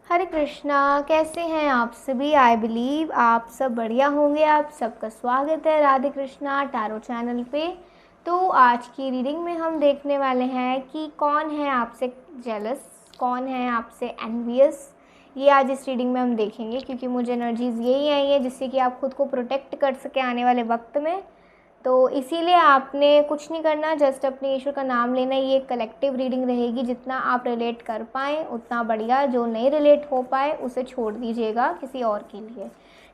हरे कृष्णा। कैसे हैं आप सभी? आई बिलीव आप सब बढ़िया होंगे। आप सबका स्वागत है राधे कृष्णा टैरो चैनल पे। तो आज की रीडिंग में हम देखने वाले हैं कि कौन है आपसे जेलस, कौन है आपसे एनवियस। ये आज इस रीडिंग में हम देखेंगे क्योंकि मुझे एनर्जीज़ यही आई है जिससे कि आप खुद को प्रोटेक्ट कर सके आने वाले वक्त में। तो इसीलिए आपने कुछ नहीं करना, जस्ट अपने ईश्वर का नाम लेना। ये एक कलेक्टिव रीडिंग रहेगी, जितना आप रिलेट कर पाएँ उतना बढ़िया, जो नहीं रिलेट हो पाए उसे छोड़ दीजिएगा किसी और के लिए,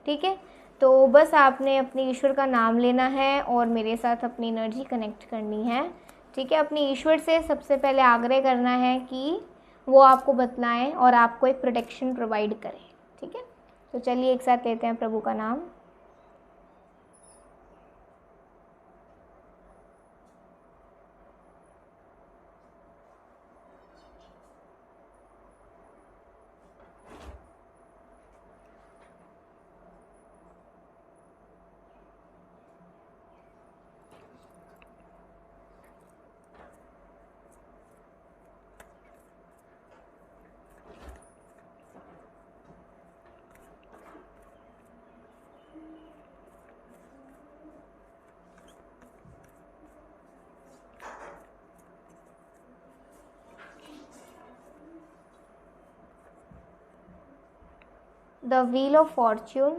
ठीक है। तो बस आपने अपने ईश्वर का नाम लेना है और मेरे साथ अपनी एनर्जी कनेक्ट करनी है, ठीक है। अपने ईश्वर से सबसे पहले आग्रह करना है कि वो आपको बतलाएं और आपको एक प्रोटेक्शन प्रोवाइड करें, ठीक है। तो चलिए एक साथ लेते हैं प्रभु का नाम। The Wheel of Fortune,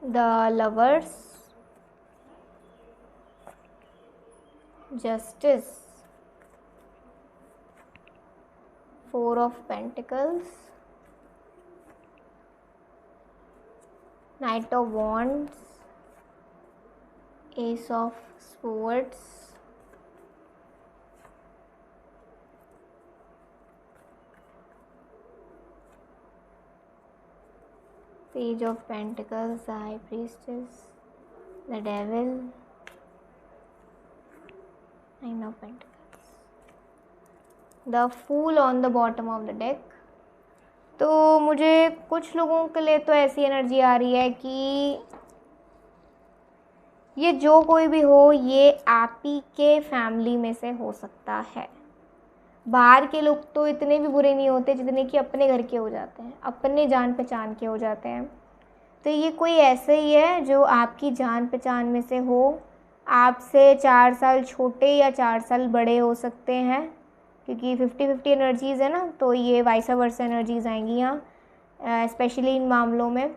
the Lovers, Justice, Four of Pentacles, Knight of Wands, Ace of Swords, Page of Pentacles, the High Priestess, the Devil, Nine of Pentacles, the Fool on the bottom of the deck। तो मुझे कुछ लोगों के लिए तो ऐसी energy आ रही है कि ये जो कोई भी हो, ये आप ही के फैमिली में से हो सकता है। बाहर के लोग तो इतने भी बुरे नहीं होते जितने कि अपने घर के हो जाते हैं, अपने जान पहचान के हो जाते हैं। तो ये कोई ऐसे ही है जो आपकी जान पहचान में से हो। आपसे 4 साल छोटे या 4 साल बड़े हो सकते हैं, क्योंकि 50-50 एनर्जीज़ है ना, तो ये वाइस वर्सा एनर्जीज़ आएंगी यहाँ स्पेशली इन मामलों में।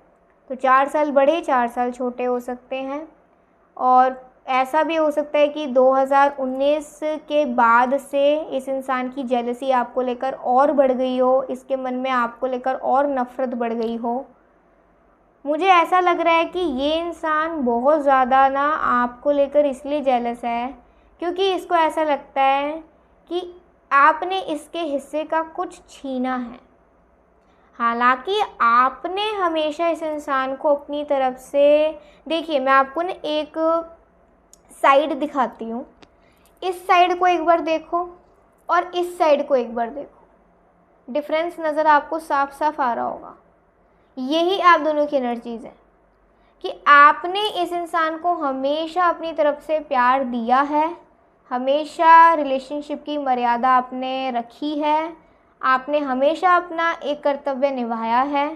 तो 4 साल बड़े 4 साल छोटे हो सकते हैं। और ऐसा भी हो सकता है कि 2019 के बाद से इस इंसान की जेलसी आपको लेकर और बढ़ गई हो, इसके मन में आपको लेकर और नफ़रत बढ़ गई हो। मुझे ऐसा लग रहा है कि ये इंसान बहुत ज़्यादा ना आपको लेकर इसलिए जेलस है क्योंकि इसको ऐसा लगता है कि आपने इसके हिस्से का कुछ छीना है। हालांकि आपने हमेशा इस इंसान को अपनी तरफ से, देखिए मैं आपको ना एक साइड दिखाती हूँ। इस साइड को एक बार देखो और इस साइड को एक बार देखो, डिफरेंस नज़र आपको साफ साफ आ रहा होगा। यही आप दोनों की एनर्जीज़ हैं कि आपने इस इंसान को हमेशा अपनी तरफ से प्यार दिया है, हमेशा रिलेशनशिप की मर्यादा आपने रखी है, आपने हमेशा अपना एक कर्तव्य निभाया है।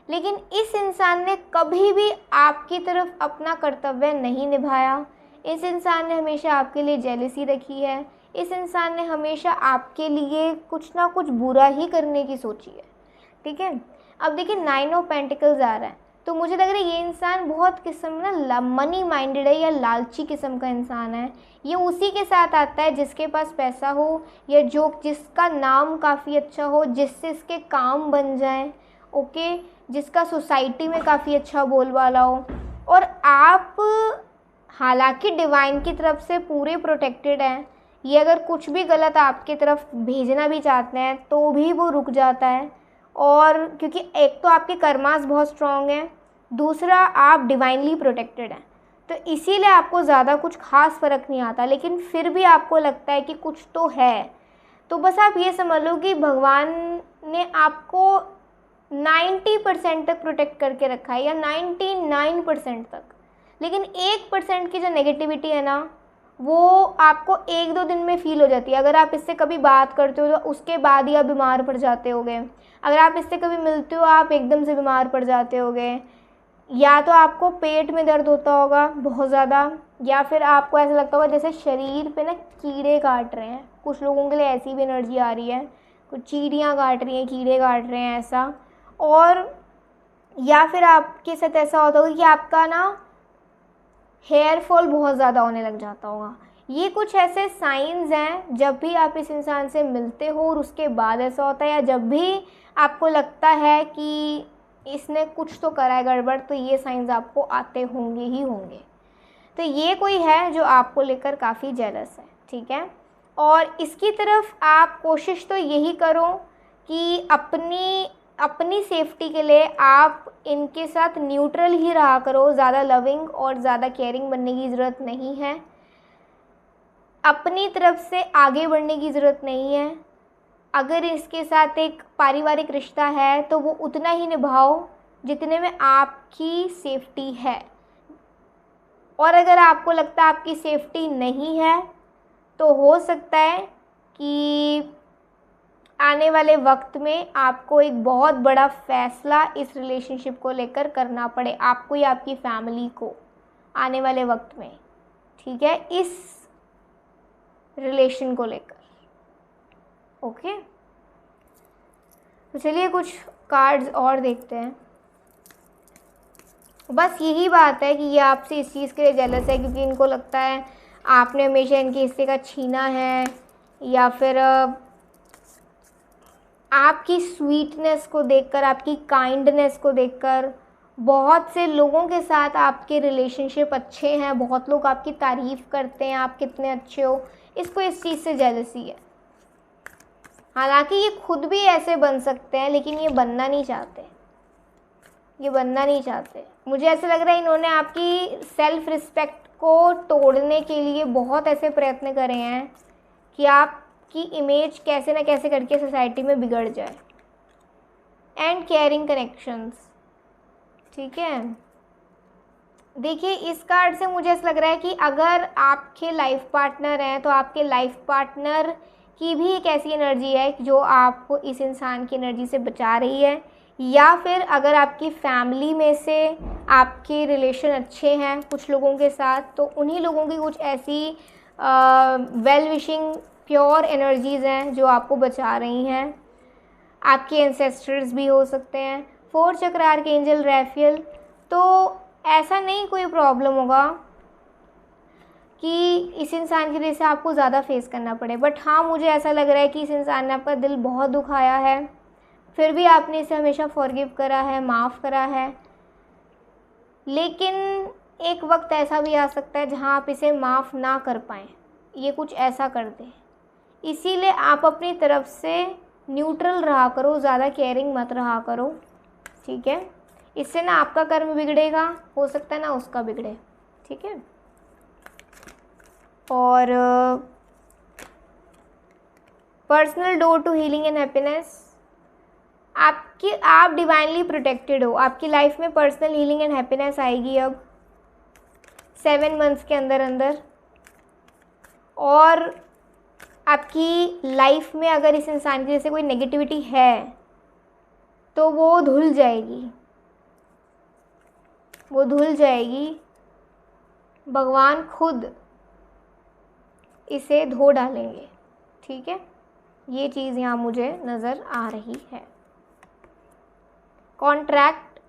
लेकिन इस इंसान ने कभी भी आपकी तरफ अपना कर्तव्य नहीं निभाया। इस इंसान ने हमेशा आपके लिए जेलसी रखी है। इस इंसान ने हमेशा आपके लिए कुछ ना कुछ बुरा ही करने की सोची है, ठीक है। अब देखिए 9 ऑफ पेंटिकल्स आ रहा है, तो मुझे लग रहा है ये इंसान बहुत किस्म ना मनी माइंडेड है या लालची किस्म का इंसान है। ये उसी के साथ आता है जिसके पास पैसा हो या जिसका नाम काफ़ी अच्छा हो, जिससे इसके काम बन जाएं, ओके, जिसका सोसाइटी में काफ़ी अच्छा बोलबाला हो। और आप हालांकि डिवाइन की तरफ से पूरे प्रोटेक्टेड हैं। ये अगर कुछ भी गलत आपकी तरफ भेजना भी चाहते हैं तो भी वो रुक जाता है। और क्योंकि एक तो आपके कर्मास बहुत स्ट्रॉन्ग हैं, दूसरा आप डिवाइनली प्रोटेक्टेड हैं, तो इसीलिए आपको ज़्यादा कुछ खास फ़र्क नहीं आता। लेकिन फिर भी आपको लगता है कि कुछ तो है। तो बस आप ये समझ लो कि भगवान ने आपको 90% तक प्रोटेक्ट करके रखा है या 99% तक। लेकिन 1% की जो नेगेटिविटी है ना, वो आपको 1-2 दिन में फ़ील हो जाती है। अगर आप इससे कभी बात करते हो तो उसके बाद ही आप बीमार पड़ जाते होगे। अगर आप इससे कभी मिलते हो आप एकदम से बीमार पड़ जाते होगे। या तो आपको पेट में दर्द होता होगा बहुत ज़्यादा, या फिर आपको ऐसा लगता होगा जैसे शरीर पे ना कीड़े काट रहे हैं। कुछ लोगों के लिए ऐसी भी एनर्जी आ रही है, कुछ चींटियाँ काट रही हैं, कीड़े काट रहे हैं ऐसा। और या फिर आपके साथ ऐसा होता होगा कि आपका ना हेयर फॉल बहुत ज़्यादा होने लग जाता होगा। ये कुछ ऐसे साइंस हैं जब भी आप इस इंसान से मिलते हो और उसके बाद ऐसा होता है, या जब भी आपको लगता है कि इसने कुछ तो करा है गड़बड़, तो ये साइंस आपको आते होंगे ही होंगे। तो ये कोई है जो आपको लेकर काफ़ी जेलस है, ठीक है। और इसकी तरफ आप कोशिश तो यही करो कि अपनी सेफ्टी के लिए आप इनके साथ न्यूट्रल ही रहा करो। ज़्यादा लविंग और ज़्यादा केयरिंग बनने की ज़रूरत नहीं है। अपनी तरफ से आगे बढ़ने की ज़रूरत नहीं है। अगर इसके साथ एक पारिवारिक रिश्ता है तो वो उतना ही निभाओ जितने में आपकी सेफ्टी है। और अगर आपको लगता है आपकी सेफ्टी नहीं है तो हो सकता है कि आने वाले वक्त में आपको एक बहुत बड़ा फ़ैसला इस रिलेशनशिप को लेकर करना पड़े, आपको या आपकी फैमिली को, आने वाले वक्त में, ठीक है, इस रिलेशन को लेकर। ओके, तो चलिए कुछ कार्ड्स और देखते हैं। बस यही बात है कि ये आपसे इस चीज़ के लिए जेलस है क्योंकि इनको लगता है आपने हमेशा इनके हिस्से का छीना है, या फिर आपकी स्वीटनेस को देखकर, आपकी काइंडनेस को देखकर बहुत से लोगों के साथ आपके रिलेशनशिप अच्छे हैं, बहुत लोग आपकी तारीफ़ करते हैं आप कितने अच्छे हो, इसको इस चीज़ से जेलसी है। हालांकि ये खुद भी ऐसे बन सकते हैं लेकिन ये बनना नहीं चाहते, ये बनना नहीं चाहते। मुझे ऐसा लग रहा है इन्होंने आपकी सेल्फ रिस्पेक्ट को तोड़ने के लिए बहुत ऐसे प्रयत्न करे हैं कि आपकी इमेज कैसे ना कैसे करके सोसाइटी में बिगड़ जाए। एंड केयरिंग कनेक्शंस, ठीक है। देखिए इस कार्ड से मुझे ऐसा लग रहा है कि अगर आपके लाइफ पार्टनर हैं तो आपके लाइफ पार्टनर की भी एक ऐसी एनर्जी है जो आपको इस इंसान की एनर्जी से बचा रही है, या फिर अगर आपकी फैमिली में से आपके रिलेशन अच्छे हैं कुछ लोगों के साथ तो उन्हीं लोगों की कुछ ऐसी वेल विशिंग प्योर एनर्जीज़ हैं जो आपको बचा रही हैं। आपके एंसेस्टर्स भी हो सकते हैं। 4 चक्र आर्कएंजल रैफेल, तो ऐसा नहीं कोई प्रॉब्लम होगा कि इस इंसान की वजह से आपको ज़्यादा फेस करना पड़े। बट हाँ, मुझे ऐसा लग रहा है कि इस इंसान ने आपका दिल बहुत दुखाया है, फिर भी आपने इसे हमेशा फॉरगिव करा है, माफ़ करा है। लेकिन एक वक्त ऐसा भी आ सकता है जहाँ आप इसे माफ़ ना कर पाएँ, ये कुछ ऐसा कर दे। इसीलिए आप अपनी तरफ से न्यूट्रल रहा करो, ज़्यादा केयरिंग मत रहा करो, ठीक है। इससे ना आपका कर्म बिगड़ेगा, हो सकता है ना उसका बिगड़े, ठीक है। और personal door to healing and happiness, आप डिवाइनली प्रोटेक्टेड हो। आपकी लाइफ में पर्सनल हीलिंग एंड हैप्पीनेस आएगी अब 7 मंथ्स के अंदर अंदर। और आपकी लाइफ में अगर इस इंसान की जैसे कोई नेगेटिविटी है तो वो धुल जाएगी, वो धुल जाएगी। भगवान खुद इसे धो डालेंगे, ठीक है। ये चीज़ यहाँ मुझे नज़र आ रही है। कॉन्ट्रैक्ट,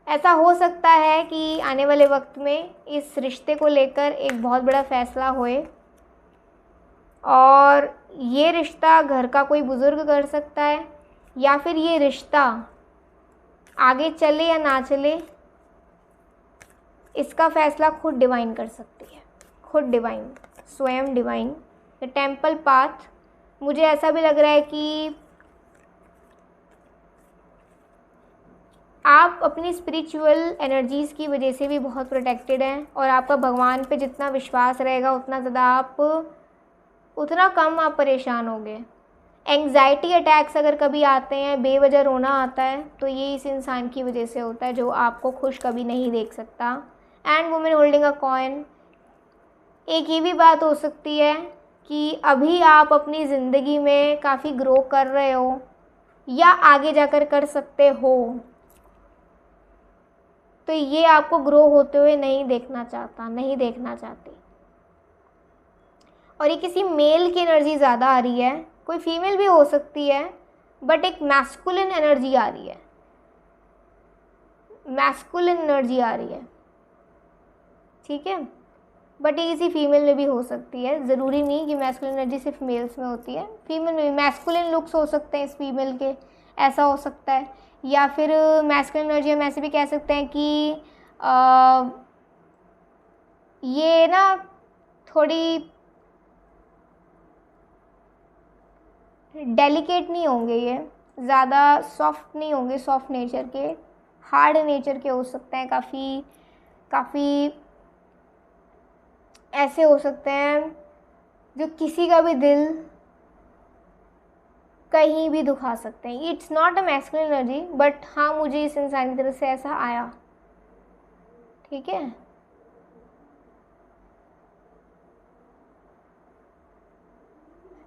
ऐसा हो सकता है कि आने वाले वक्त में इस रिश्ते को लेकर एक बहुत बड़ा फ़ैसला होए, और ये रिश्ता घर का कोई बुज़ुर्ग कर सकता है, या फिर ये रिश्ता आगे चले या ना चले इसका फ़ैसला खुद डिवाइन कर सकती है, खुद डिवाइन, स्वयं डिवाइन। द टेम्पल पाथ, मुझे ऐसा भी लग रहा है कि आप अपनी स्पिरिचुअल एनर्जीज़ की वजह से भी बहुत प्रोटेक्टेड हैं, और आपका भगवान पे जितना विश्वास रहेगा उतना कम आप परेशान होंगे। एंग्जाइटी अटैक्स अगर कभी आते हैं, बेवजह रोना आता है, तो ये इस इंसान की वजह से होता है जो आपको खुश कभी नहीं देख सकता। And women holding a coin, एक ये भी बात हो सकती है कि अभी आप अपनी ज़िंदगी में काफ़ी ग्रो कर रहे हो या आगे जाकर कर सकते हो, तो ये आपको ग्रो होते हुए नहीं देखना चाहती। और ये किसी मेल की एनर्जी ज़्यादा आ रही है, कोई फीमेल भी हो सकती है, बट एक मैस्कुलिन एनर्जी आ रही है, मैस्कुलिन एनर्जी आ रही है, ठीक है। बट ये किसी फीमेल में भी हो सकती है, ज़रूरी नहीं कि मैस्कुलिन एनर्जी सिर्फ मेल्स में होती है, फीमेल में भी मैस्कुलिन लुक्स हो सकते हैं इस फीमेल के, ऐसा हो सकता है। या फिर मैस्कुलिन एनर्जी हम ऐसे भी कह सकते हैं कि ये ना थोड़ी डेलिकेट नहीं होंगे, ये ज़्यादा सॉफ्ट नहीं होंगे, सॉफ्ट नेचर के, हार्ड नेचर के हो सकते हैं, काफ़ी ऐसे हो सकते हैं जो किसी का भी दिल कहीं भी दुखा सकते हैं। It's not a masculine energy, but हाँ मुझे इस इंसान की तरफ से ऐसा आया, ठीक है।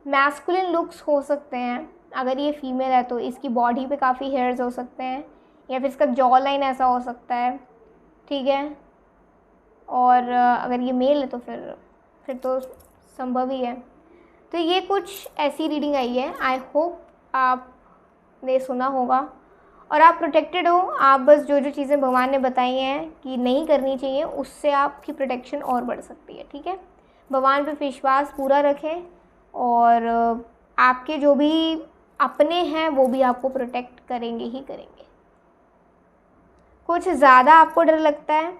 मैस्कुलिन लुक्स हो सकते हैं, अगर ये फीमेल है तो इसकी बॉडी पे काफ़ी हेयर्स हो सकते हैं, या फिर इसका जॉ लाइन ऐसा हो सकता है, ठीक है। और अगर ये मेल है तो फिर तो संभव ही है। तो ये कुछ ऐसी रीडिंग आई है, आई होप आपने सुना होगा और आप प्रोटेक्टेड हो। आप बस जो जो चीज़ें भगवान ने बताई हैं कि नहीं करनी चाहिए, उससे आपकी प्रोटेक्शन और बढ़ सकती है, ठीक है। भगवान पे विश्वास पूरा रखें और आपके जो भी अपने हैं वो भी आपको प्रोटेक्ट करेंगे ही करेंगे। कुछ ज़्यादा आपको डर लगता है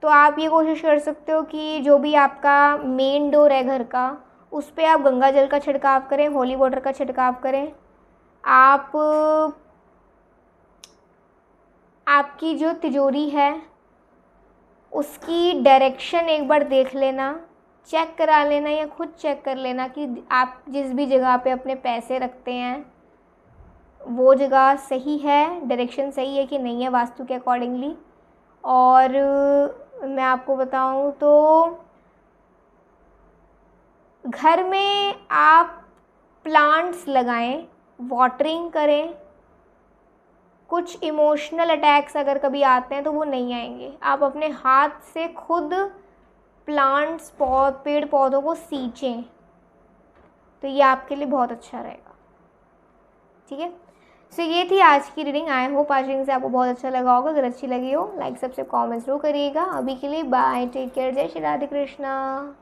तो आप ये कोशिश कर सकते हो कि जो भी आपका मेन डोर है घर का, उस पर आप गंगा जल का छिड़काव करें, होली वाटर का छिड़काव करें। आपकी जो तिजोरी है उसकी डायरेक्शन एक बार देख लेना, चेक करा लेना या खुद चेक कर लेना कि आप जिस भी जगह पे अपने पैसे रखते हैं वो जगह सही है, डायरेक्शन सही है कि नहीं है वास्तु के अकॉर्डिंगली। और मैं आपको बताऊं तो घर में आप प्लांट्स लगाएं, वाटरिंग करें। कुछ इमोशनल अटैक्स अगर कभी आते हैं तो वो नहीं आएंगे, आप अपने हाथ से खुद प्लांट्स पेड़ पौधों को सींचें, तो ये आपके लिए बहुत अच्छा रहेगा, ठीक है। सो ये थी आज की रीडिंग। आई होप आज रीडिंग से आपको बहुत अच्छा लगा होगा। अगर अच्छी लगी हो लाइक सब्सक्राइब कमेंट जरूर करिएगा। अभी के लिए बाय, टेक केयर, जय श्री राधे कृष्णा।